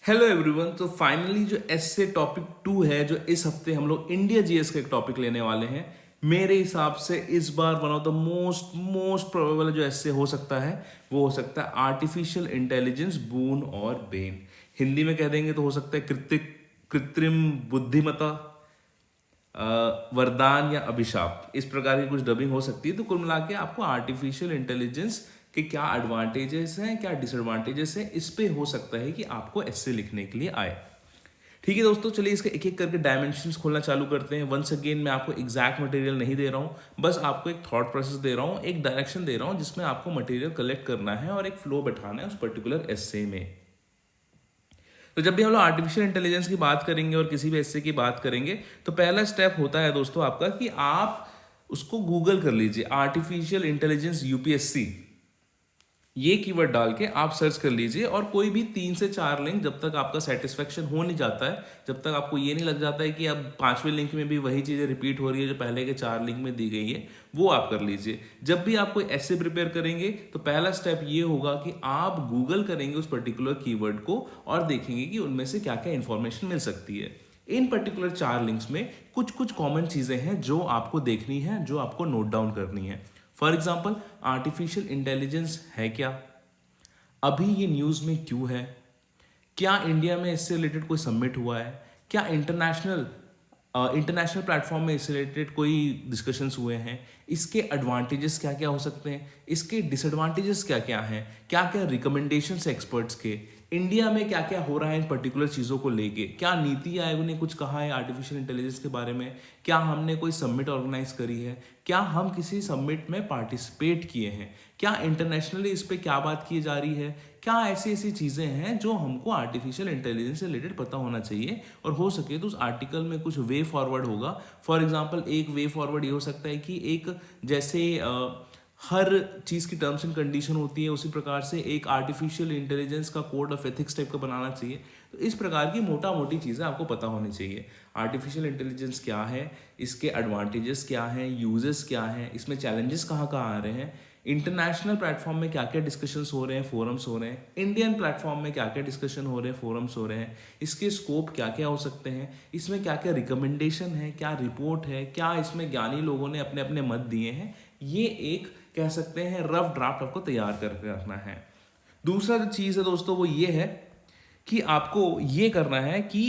Hello everyone. तो finally जो S A topic 2 है, जो इस हफ्ते हम लोग इंडिया जीएस का एक टॉपिक लेने वाले हैं, मेरे हिसाब से इस बार one of the most most probable जो एसए हो सकता है वो हो सकता है आर्टिफिशियल इंटेलिजेंस बून और बेन। हिंदी में कह देंगे तो हो सकता है कृत्रिम बुद्धिमत्ता, वरदान या अभिशाप, इस प्रकार की कुछ डबिंग हो सकती है। तो कुल मिला के आपको आर्टिफिशियल इंटेलिजेंस के क्या एडवांटेजेस हैं, क्या डिसएडवांटेजेस हैं, इस पे हो सकता है कि आपको ऐसे लिखने के लिए आए। ठीक है दोस्तों, चलिए इसके एक एक करके डायमेंशंस खोलना चालू करते हैं। वंस अगेन मैं आपको एग्जैक्ट मटेरियल नहीं दे रहा हूँ, बस आपको एक थॉट प्रोसेस दे रहा हूँ, एक डायरेक्शन दे रहा हूँ जिसमें आपको मटेरियल कलेक्ट करना है और एक फ्लो बैठाना है उस पर्टिकुलर एस्से में। तो जब भी हम लोग आर्टिफिशियल इंटेलिजेंस की बात करेंगे और किसी भी एस्से की बात करेंगे, तो पहला स्टेप होता है दोस्तों आपका कि आप उसको गूगल कर लीजिए, आर्टिफिशियल इंटेलिजेंस यूपीएससी, ये कीवर्ड डाल के आप सर्च कर लीजिए। और कोई भी 3 से 4 लिंक, जब तक आपका सेटिस्फेक्शन हो नहीं जाता है, जब तक आपको ये नहीं लग जाता है कि अब 5वें लिंक में भी वही चीज़ें रिपीट हो रही है जो पहले के 4 लिंक में दी गई है, वो आप कर लीजिए। जब भी आप कोई ऐसे प्रिपेयर करेंगे तो पहला स्टेप ये होगा कि आप गूगल करेंगे उस पर्टिकुलर कीवर्ड को और देखेंगे कि उनमें से क्या क्या इंफॉर्मेशन मिल सकती है। इन पर्टिकुलर 4 लिंक्स में कुछ कुछ कॉमन चीज़ें हैं जो आपको देखनी है, जो आपको नोट डाउन करनी है। फॉर एग्जाम्पल, आर्टिफिशियल इंटेलिजेंस है क्या, अभी ये न्यूज़ में क्यों है, क्या इंडिया में इससे रिलेटेड कोई सबमिट हुआ है, क्या इंटरनेशनल प्लेटफॉर्म में इससे रिलेटेड कोई डिस्कशंस हुए हैं, इसके एडवांटेजेस क्या क्या हो सकते हैं, इसके डिसएडवांटेजेस क्या क्या हैं, क्या क्या रिकमेंडेशंस एक्सपर्ट्स के, इंडिया में क्या क्या हो रहा है इन पर्टिकुलर चीज़ों को लेके, क्या नीति आयोग ने कुछ कहा है आर्टिफिशियल इंटेलिजेंस के बारे में, क्या हमने कोई सबमिट ऑर्गेनाइज करी है, क्या हम किसी सबमिट में पार्टिसिपेट किए हैं, क्या इंटरनेशनली इस पर क्या बात की जा रही है, क्या ऐसी ऐसी चीज़ें हैं जो हमको आर्टिफिशियल इंटेलिजेंस से रिलेटेड पता होना चाहिए। और हो सके तो उस आर्टिकल में कुछ वे फॉरवर्ड होगा। फॉर एग्जांपल, एक वे फॉरवर्ड ये हो सकता है कि एक जैसे हर चीज़ की टर्म्स एंड कंडीशन होती है, उसी प्रकार से एक आर्टिफिशियल इंटेलिजेंस का कोड ऑफ एथिक्स टाइप का बनाना चाहिए। तो इस प्रकार की मोटा मोटी चीज़ें आपको पता होनी चाहिए। आर्टिफिशियल इंटेलिजेंस क्या है, इसके एडवांटेजेस क्या हैं, यूजेस क्या हैं, इसमें चैलेंजेस कहाँ कहाँ आ रहे हैं, इंटरनेशनल प्लेटफॉर्म में क्या क्या डिस्कशंस हो रहे हैं, फोरम्स हो रहे हैं, इंडियन प्लेटफॉर्म में क्या क्या डिस्कशन हो रहे हैं, फोरम्स हो रहे हैं, इसके स्कोप क्या क्या हो सकते हैं, इसमें क्या क्या रिकमेंडेशन है, क्या रिपोर्ट है, क्या इसमें ज्ञानी लोगों ने अपने अपने मत दिए हैं, ये एक कह सकते हैं रफ ड्राफ्ट आपको तैयार करके रखना है। दूसरा जो चीज़ है दोस्तों वो ये है कि आपको ये करना है कि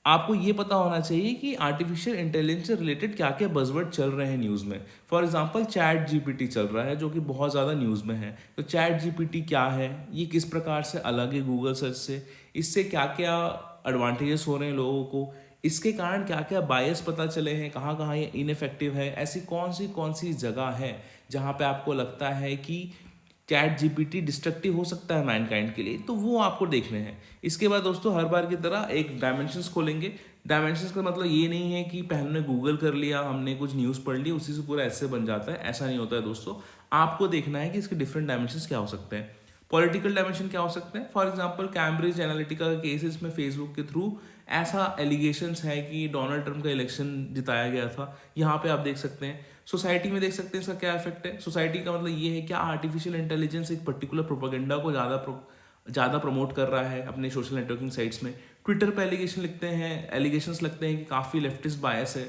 आपको ये पता होना चाहिए कि आर्टिफिशियल इंटेलिजेंस से रिलेटेड क्या क्या बज़वर्ड चल रहे हैं न्यूज़ में। फॉर एग्जांपल, चैट जीपीटी चल रहा है जो कि बहुत ज़्यादा न्यूज़ में है। तो चैट जीपीटी क्या है, ये किस प्रकार से अलग है गूगल सर्च से, इससे क्या क्या एडवांटेजेस हो रहे हैं लोगों को, इसके कारण क्या क्या बायस पता चले हैं, कहाँ कहाँ ये इनफेक्टिव है, ऐसी कौन सी जगह है जहाँ पे आपको लगता है कि चैट जीपीटी डिस्ट्रक्टिव हो सकता है मैनकाइंड के लिए, तो वो आपको देखने हैं। इसके बाद दोस्तों हर बार की तरह एक डायमेंशंस खोलेंगे। डायमेंशंस का मतलब ये नहीं है कि पहले गूगल कर लिया, हमने कुछ न्यूज़ पढ़ ली, उसी से पूरा ऐसे बन जाता है, ऐसा नहीं होता है दोस्तों। आपको देखना है कि इसके डिफरेंट डायमेंशंस क्या हो सकते हैं। पॉलिटिकल डायमेंशन क्या हो सकते हैं, फॉर एग्जाम्पल कैम्ब्रिज एनालिटिका का केसेस में फेसबुक के थ्रू ऐसा एलिगेशंस है कि डोनाल्ड ट्रंप का इलेक्शन जिताया गया था, यहाँ पे आप देख सकते हैं। सोसाइटी में देख सकते हैं इसका क्या इफेक्ट है। सोसाइटी का मतलब ये है क्या आर्टिफिशियल इंटेलिजेंस एक पर्टिकुलर प्रोपेगेंडा को ज़्यादा प्रमोट कर रहा है अपने सोशल नेटवर्किंग साइट्स में। ट्विटर पर एलिगेशंस लगते हैं कि काफ़ी लेफ्टिस्ट बायस है।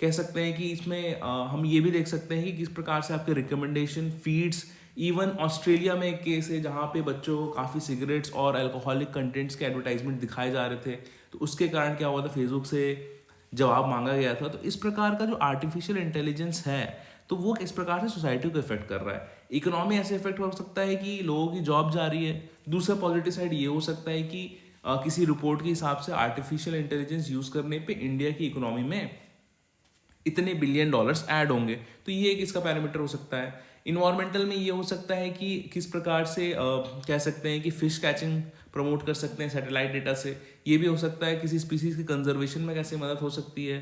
कह सकते हैं कि इसमें हम ये भी देख सकते हैं कि किस प्रकार से आपके रिकमेंडेशन फीड्स, इवन ऑस्ट्रेलिया में एक केस है जहाँ पे बच्चों को काफ़ी सिगरेट्स और अल्कोहलिक कंटेंट्स के एडवर्टाइजमेंट दिखाए जा रहे थे, तो उसके कारण क्या हुआ था, फेसबुक से जवाब मांगा गया था। तो इस प्रकार का जो आर्टिफिशियल इंटेलिजेंस है, तो वो किस प्रकार से सोसाइटी को इफेक्ट कर रहा है। इकोनॉमी ऐसे इफेक्ट हो सकता है कि लोगों की जॉब जा रही है। दूसरा पॉजिटिव साइड ये हो सकता है कि किसी रिपोर्ट के हिसाब से आर्टिफिशियल इंटेलिजेंस यूज़ करने पे इंडिया की इकोनॉमी में इतने बिलियन डॉलर्स ऐड होंगे, तो ये एक इसका पैरामीटर हो सकता है। इन्वायरमेंटल में ये हो सकता है कि किस प्रकार से कह सकते हैं कि फिश कैचिंग प्रमोट कर सकते हैं सैटेलाइट डेटा से। ये भी हो सकता है किसी स्पीसीज के कंजर्वेशन में कैसे मदद हो सकती है।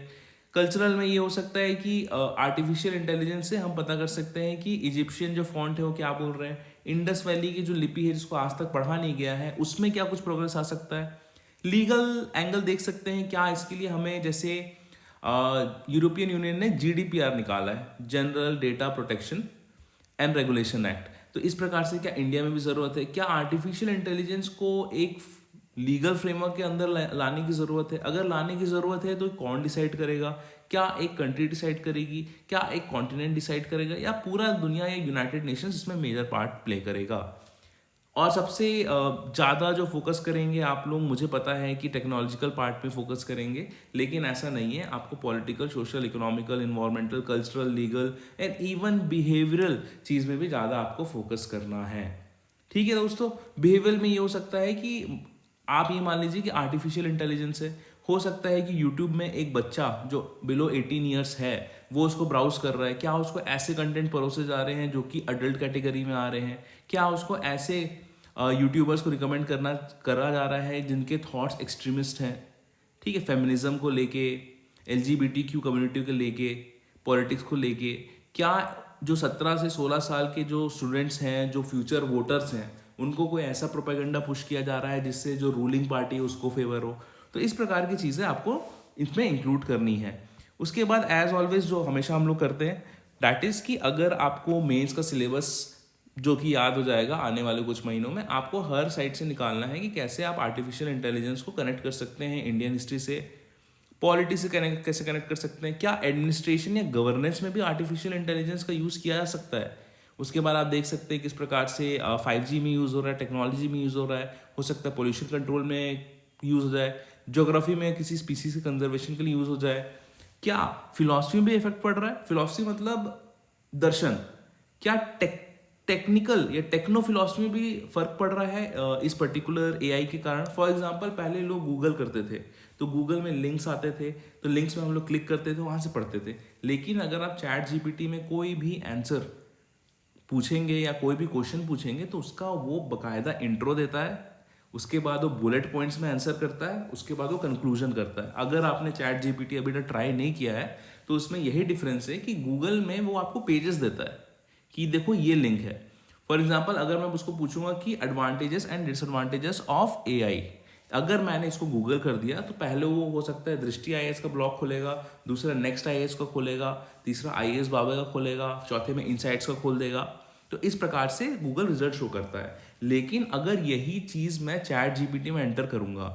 कल्चरल में ये हो सकता है कि आर्टिफिशियल इंटेलिजेंस से हम पता कर सकते हैं कि इजिप्शियन जो फॉन्ट है वो क्या बोल रहे हैं, इंडस वैली की जो लिपि है जिसको आज तक पढ़ा नहीं गया है उसमें क्या कुछ प्रोग्रेस आ सकता है। लीगल एंगल देख सकते हैं, क्या इसके लिए हमें, जैसे यूरोपियन यूनियन ने जीडीपीआर निकाला है, general data protection and regulation act, तो इस प्रकार से क्या इंडिया में भी ज़रूरत है, क्या आर्टिफिशियल इंटेलिजेंस को एक लीगल फ्रेमवर्क के अंदर लाने की ज़रूरत है। अगर लाने की ज़रूरत है तो कौन डिसाइड करेगा? क्या एक कंट्री डिसाइड करेगी, क्या एक कॉन्टिनेंट डिसाइड करेगा, या पूरा दुनिया या यूनाइटेड नेशंस इसमें मेजर पार्ट प्ले करेगा? और सबसे ज़्यादा जो फोकस करेंगे आप लोग, मुझे पता है कि टेक्नोलॉजिकल पार्ट पे फोकस करेंगे, लेकिन ऐसा नहीं है। आपको political, social, economical, environmental, cultural, legal and even behavioural चीज़ में भी ज़्यादा आपको फोकस करना है। ठीक है दोस्तों, बिहेवियर में ये हो सकता है कि आप ये मान लीजिए कि आर्टिफिशियल इंटेलिजेंस है। हो सकता है कि यूट्यूब में एक बच्चा जो बिलो 18 ईयर्स है वो उसको ब्राउज कर रहा है, क्या उसको ऐसे कंटेंट परोसे जा रहे हैं जो कि अडल्ट कैटेगरी में आ रहे हैं? क्या उसको ऐसे यूट्यूबर्स को रिकमेंड करा जा रहा है जिनके थॉट्स एक्सट्रीमिस्ट हैं? ठीक है, फेमिनिज्म को लेके, LGBTQ कम्युनिटी को लेके, पॉलिटिक्स को लेके, क्या जो 17 से 16 साल के जो स्टूडेंट्स हैं, जो फ्यूचर वोटर्स हैं, उनको कोई ऐसा प्रोपेगेंडा पुश किया जा रहा है जिससे जो रूलिंग पार्टी है उसको फेवर हो? तो इस प्रकार की चीज़ें आपको इसमें इंक्लूड करनी है। उसके बाद एज ऑलवेज जो हमेशा हम लोग करते हैं, दैट इज़ कि अगर आपको मेंस का सिलेबस जो कि याद हो जाएगा आने वाले कुछ महीनों में, आपको हर साइड से निकालना है कि कैसे आप आर्टिफिशियल इंटेलिजेंस को कनेक्ट कर सकते हैं इंडियन हिस्ट्री से, पॉलिटी से कैसे कनेक्ट कर सकते हैं, क्या एडमिनिस्ट्रेशन या गवर्नेंस में भी आर्टिफिशियल इंटेलिजेंस का यूज़ किया जा सकता है। उसके बाद आप देख सकते हैं किस प्रकार से 5G में यूज़ हो रहा है, टेक्नोलॉजी में यूज़ हो रहा है, हो सकता है पोल्यूशन कंट्रोल में यूज़ हो जाए, ज्योग्राफी में किसी स्पीसीज के कंजर्वेशन के लिए यूज़ हो जाए, क्या फिलॉसफी में भी इफेक्ट पड़ रहा है, फिलॉसफी मतलब दर्शन, क्या टेक्निकल या टेक्नो फिलॉसफी में भी फर्क पड़ रहा है इस पर्टिकुलर AI के कारण। फॉर एग्जांपल, पहले लोग गूगल करते थे तो गूगल में लिंक्स आते थे, तो लिंक्स में हम लोग क्लिक करते थे, वहाँ से पढ़ते थे। लेकिन अगर आप चैट GPT में कोई भी आंसर पूछेंगे या कोई भी क्वेश्चन पूछेंगे तो उसका वो बकायदा इंट्रो देता है, उसके बाद वो बुलेट पॉइंट्स में आंसर करता है, उसके बाद वो कंक्लूजन करता है। अगर आपने चैट GPT अभी तक ट्राई नहीं किया है तो उसमें यही डिफरेंस है कि गूगल में वो आपको पेजेस देता है कि देखो ये लिंक है। फॉर एग्जाम्पल, अगर मैं उसको पूछूंगा कि advantages and disadvantages of AI, अगर मैंने इसको गूगल कर दिया तो पहले वो हो सकता है दृष्टि IAS का ब्लॉग खोलेगा, दूसरा नेक्स्ट IAS का खोलेगा, तीसरा IAS बाबा का खोलेगा, चौथे में इनसाइट्स का खोल देगा। तो इस प्रकार से गूगल रिजल्ट शो करता है। लेकिन अगर यही चीज़ मैं चैट GPT में एंटर करूंगा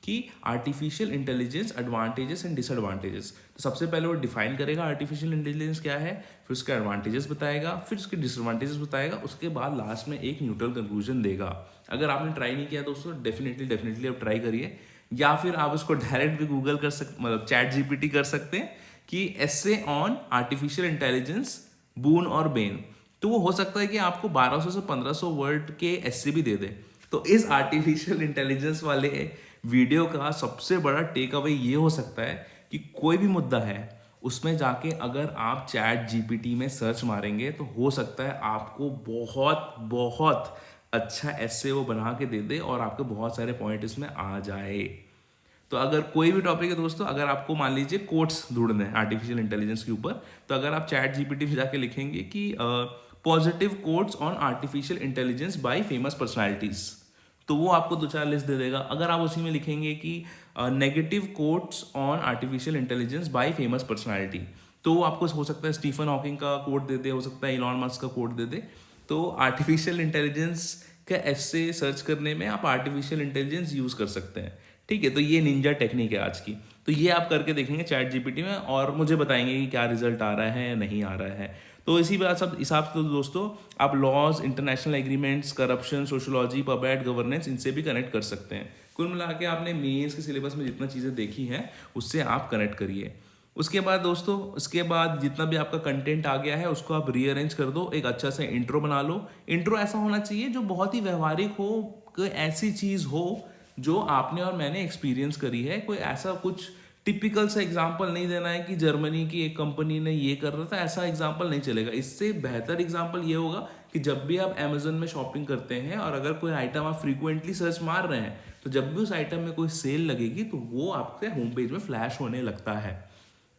कि artificial intelligence advantages and disadvantages, तो सबसे पहले वो डिफाइन करेगा आर्टिफिशियल इंटेलिजेंस क्या है, फिर उसके एडवांटेजेस बताएगा, फिर उसके डिसएडवांटेजेस बताएगा, उसके बाद लास्ट में एक न्यूट्रल कंक्लूजन देगा। अगर आपने ट्राई नहीं किया दोस्तों, डेफिनेटली आप ट्राई करिए, या फिर आप उसको डायरेक्ट भी गूगल कर सकते, मतलब चैट GPT कर सकते हैं कि एस्से ऑन आर्टिफिशियल इंटेलिजेंस बून और बेन। तो वो हो सकता है कि आपको 1200 से 1500 वर्ड के एस्से भी दे दे। तो इस आर्टिफिशियल इंटेलिजेंस वाले वीडियो का सबसे बड़ा टेक अवे ये हो सकता है कि कोई भी मुद्दा है उसमें जाके अगर आप चैट GPT में सर्च मारेंगे तो हो सकता है आपको बहुत बहुत अच्छा एस्से वो बना के दे दे और आपके बहुत सारे पॉइंट इसमें आ जाए। तो अगर कोई भी टॉपिक है दोस्तों, अगर आपको मान लीजिए कोट्स ढूंढने हैं आर्टिफिशियल इंटेलिजेंस के ऊपर, तो अगर आप चैट GPT में जाके लिखेंगे कि positive quotes on artificial intelligence by famous personalities, तो वो आपको 2-4 लिस्ट दे देगा। अगर आप उसी में लिखेंगे कि negative quotes on artificial intelligence by famous personality, तो वो आपको हो सकता है स्टीफन हॉकिंग का कोट दे दे, हो सकता है इलॉन मस्क का कोट दे दे। तो आर्टिफिशियल इंटेलिजेंस का ऐसे सर्च करने में आप आर्टिफिशियल इंटेलिजेंस यूज़ कर सकते हैं। ठीक है, तो ये निंजा टेक्निक है आज की। तो ये आप करके देखेंगे चैट GPT में और मुझे बताएंगे कि क्या रिजल्ट आ रहा है या नहीं आ रहा है। तो इसी बात सब हिसाब से तो दोस्तों आप laws, international agreements, corruption, sociology, पबैट, गवर्नेंस, इनसे भी कनेक्ट कर सकते हैं। कुल मिला के आपने मेंस के सिलेबस में जितना चीज़ें देखी हैं उससे आप कनेक्ट करिए। उसके बाद दोस्तों, उसके बाद जितना भी आपका कंटेंट आ गया है उसको आप रीअरेंज कर दो, एक अच्छा सा इंट्रो बना लो। इंट्रो ऐसा होना चाहिए जो बहुत ही व्यवहारिक हो, कोई ऐसी चीज़ हो जो आपने और मैंने एक्सपीरियंस करी है। कोई ऐसा कुछ टिपिकल सा एग्जाम्पल नहीं देना है कि जर्मनी की एक कंपनी ने ये कर रहा था, ऐसा एग्जाम्पल नहीं चलेगा। इससे बेहतर एग्जाम्पल ये होगा कि जब भी आप अमेजन में शॉपिंग करते हैं और अगर कोई आइटम आप फ्रीक्वेंटली सर्च मार रहे हैं तो जब भी उस आइटम में कोई सेल लगेगी तो वो आपके होम पेज में फ्लैश होने लगता है।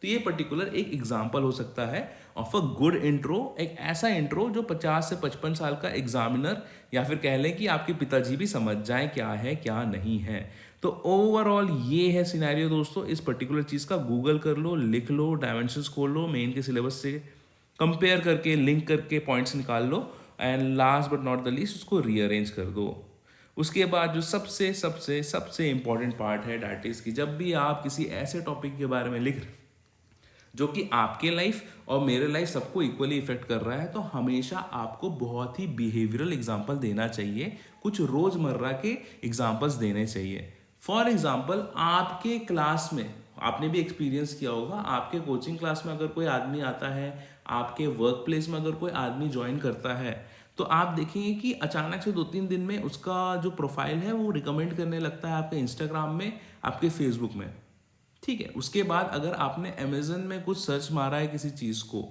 तो ये पर्टिकुलर एक एग्जाम्पल हो सकता है ऑफ अ गुड इंट्रो, एक ऐसा इंट्रो जो 50 से 55 साल का एग्जामिनर या फिर कह लें कि आपके पिताजी भी समझ जाएं क्या है क्या नहीं है। तो ओवरऑल ये है सिनेरियो दोस्तों। इस पर्टिकुलर चीज़ का गूगल कर लो, लिख लो, डायमेंशंस खोल लो, मेन के सिलेबस से कंपेयर करके लिंक करके पॉइंट्स निकाल लो and last but not the least उसको रीअरेंज कर दो। उसके बाद जो सबसे सबसे सबसे इम्पॉर्टेंट पार्ट है डैट इज कि जब भी आप किसी ऐसे टॉपिक के बारे में लिख रहे जो कि आपके लाइफ और मेरे लाइफ सबको इक्वली इफेक्ट कर रहा है, तो हमेशा आपको बहुत ही बिहेवियरल एग्जाम्पल देना चाहिए, कुछ रोजमर्रा के एग्जाम्पल्स देने चाहिए। फॉर एग्जाम्पल, आपके क्लास में आपने भी एक्सपीरियंस किया होगा, आपके कोचिंग क्लास में अगर कोई आदमी आता है, आपके वर्क प्लेस में अगर कोई आदमी ज्वाइन करता है, तो आप देखेंगे कि अचानक से 2-3 दिन में उसका जो प्रोफाइल है वो रिकमेंड करने लगता है आपके इंस्टाग्राम में, आपके फेसबुक में। ठीक है, उसके बाद अगर आपने अमेजन में कुछ सर्च मारा है किसी चीज़ को,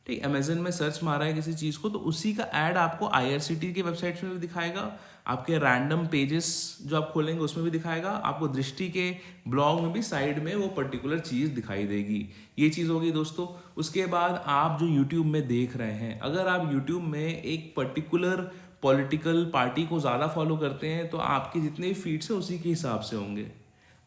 ठीक, अमेजन में सर्च मारा है किसी चीज़ को, तो उसी का ऐड आपको आईआरसीटी की वेबसाइट में भी दिखाएगा, आपके रैंडम पेजेस जो आप खोलेंगे उसमें भी दिखाएगा, आपको दृष्टि के ब्लॉग में भी साइड में वो पर्टिकुलर चीज़ दिखाई देगी। ये चीज़ होगी दोस्तों। उसके बाद आप जो यूट्यूब में देख रहे हैं, अगर आप यूट्यूब में एक पर्टिकुलर पॉलिटिकल पार्टी को ज़्यादा फॉलो करते हैं तो आपके जितने भी फीड्स हैं उसी के हिसाब से होंगे।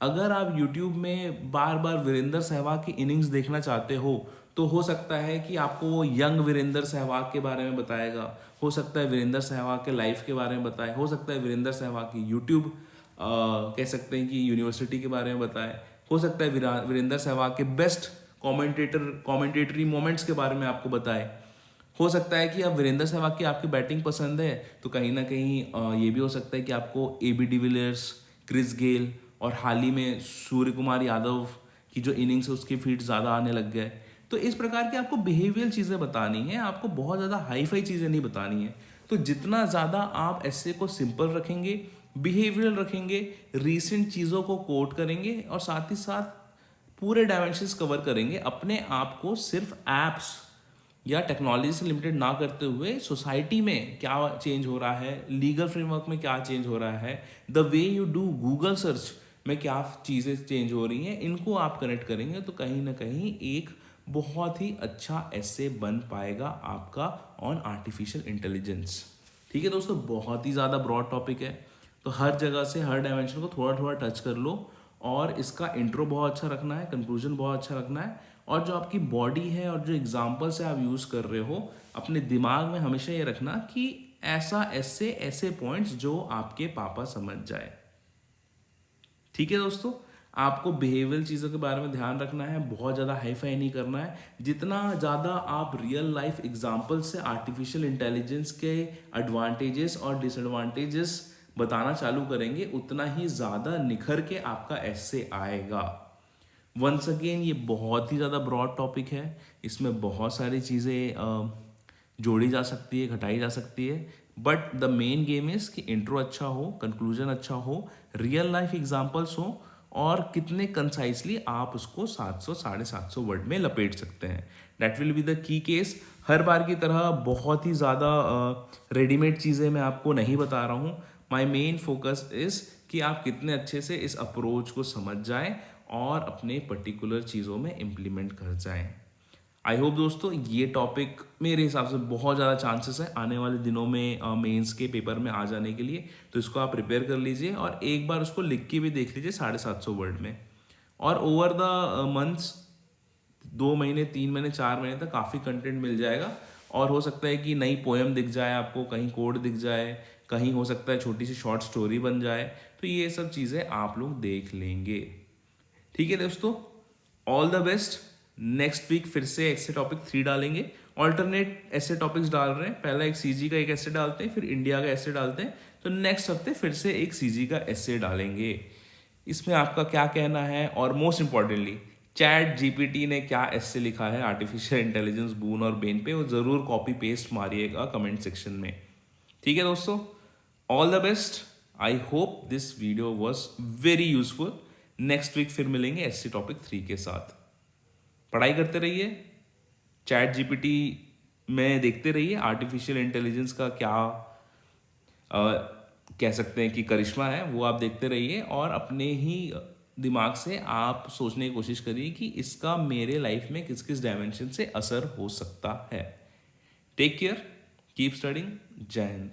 अगर आप YouTube में बार बार वीरेंद्र सहवाग की इनिंग्स देखना चाहते हो, तो हो सकता है कि आपको वो यंग वीरेंद्र सहवाग के बारे में बताएगा, हो सकता है वीरेंद्र सहवाग के लाइफ के बारे में बताए, हो सकता है वीरेंद्र सहवाग की यूट्यूब कह सकते हैं कि यूनिवर्सिटी के बारे में बताए, हो सकता है वीरेंद्र सहवाग के बेस्ट कॉमेंटेटरी मोमेंट्स के बारे में आपको बताए। हो सकता है कि अब वीरेंद्र सहवाग की आपकी बैटिंग पसंद है, तो कहीं ना कहीं ये भी हो सकता है कि आपको AB डिविलियर्स, क्रिस गेल और हाल ही में सूर्य कुमार यादव की जो इनिंग्स है उसके फीड ज़्यादा आने लग गए। तो इस प्रकार की आपको बिहेवियरल चीज़ें बतानी है, आपको बहुत ज़्यादा हाई फाई चीज़ें नहीं बतानी है। तो जितना ज़्यादा आप ऐसे को सिंपल रखेंगे, बिहेवियरल रखेंगे, रीसेंट चीज़ों को कोट करेंगे और साथ ही साथ पूरे डायमेंशंस कवर करेंगे, अपने आप को सिर्फ एप्स या टेक्नोलॉजी से लिमिटेड ना करते हुए सोसाइटी में क्या चेंज हो रहा है, लीगल फ्रेमवर्क में क्या चेंज हो रहा है, the way you do Google search में क्या चीज़ें चेंज हो रही हैं, इनको आप कनेक्ट करेंगे तो कहीं ना कहीं एक बहुत ही अच्छा ऐसे बन पाएगा आपका ऑन आर्टिफिशियल इंटेलिजेंस। ठीक है दोस्तों, बहुत ही ज़्यादा ब्रॉड टॉपिक है, तो हर जगह से हर डायमेंशन को थोड़ा थोड़ा टच कर लो और इसका इंट्रो बहुत अच्छा रखना है, कंक्लूजन बहुत अच्छा रखना है, और जो आपकी बॉडी है और जो एग्जाम्पल से आप यूज़ कर रहे हो, अपने दिमाग में हमेशा ये रखना कि ऐसा ऐसे ऐसे पॉइंट्स जो आपके पापा समझ जाए। ठीक है दोस्तों, आपको बिहेवियरल चीज़ों के बारे में ध्यान रखना है, बहुत ज़्यादा हाई फाई नहीं करना है। जितना ज़्यादा आप रियल लाइफ एग्जाम्पल से आर्टिफिशियल इंटेलिजेंस के एडवांटेजेस और डिसएडवांटेजेस बताना चालू करेंगे, उतना ही ज़्यादा निखर के आपका ऐसे आएगा। वंस अगेन, ये बहुत ही ज़्यादा ब्रॉड टॉपिक है, इसमें बहुत सारी चीज़ें जोड़ी जा सकती है, घटाई जा सकती है, but the main game is कि इंट्रो अच्छा हो, कंक्लूजन अच्छा हो, रियल लाइफ एग्जांपल्स हो और कितने कंसाइसली आप उसको 700-750 वर्ड में लपेट सकते हैं। That will be the key case. हर बार की तरह बहुत ही ज़्यादा रेडीमेड चीज़ें मैं आपको नहीं बता रहा हूँ। माई मेन फोकस इज़ कि आप कितने अच्छे से इस अप्रोच को समझ जाएं और अपने पर्टिकुलर चीज़ों में इम्प्लीमेंट कर जाएं। आई होप दोस्तों ये टॉपिक मेरे हिसाब से बहुत ज़्यादा चांसेस है आने वाले दिनों में मेंस के पेपर में आ जाने के लिए, तो इसको आप प्रिपेयर कर लीजिए और एक बार उसको लिख के भी देख लीजिए 750 वर्ड में, और ओवर द मंथ्स 2 महीने 3 महीने 4 महीने तक काफ़ी कंटेंट मिल जाएगा। और हो सकता है कि नई पोएम दिख जाए आपको, कहीं कोड दिख जाए, कहीं हो सकता है छोटी सी शॉर्ट स्टोरी बन जाए, तो ये सब चीज़ें आप लोग देख लेंगे। ठीक है दोस्तों, all the best. Next week फिर से ऐसे टॉपिक 3 डालेंगे, ऑल्टरनेट ऐसे टॉपिक्स डाल रहे हैं, पहला एक सीजी का एक ऐसे डालते हैं, फिर इंडिया का ऐसे डालते हैं, तो नेक्स्ट हफ्ते फिर से एक सीजी का ऐसे डालेंगे। इसमें आपका क्या कहना है, और मोस्ट इंपॉर्टेंटली चैट जीपीटी ने क्या ऐसे लिखा है आर्टिफिशियल इंटेलिजेंस बून और बेन पे, वो ज़रूर कॉपी पेस्ट मारिएगा कमेंट सेक्शन में। ठीक है दोस्तों, all the best. I hope this video was very useful. Next week फिर मिलेंगे ऐसे टॉपिक 3 के साथ। पढ़ाई करते रहिए, चैट जीपीटी में देखते रहिए, आर्टिफिशियल इंटेलिजेंस का क्या कह सकते हैं कि करिश्मा है, वो आप देखते रहिए और अपने ही दिमाग से आप सोचने की कोशिश करिए कि इसका मेरे लाइफ में किस किस डायमेंशन से असर हो सकता है। टेक केयर, कीप स्टडिंग, जय हिंद।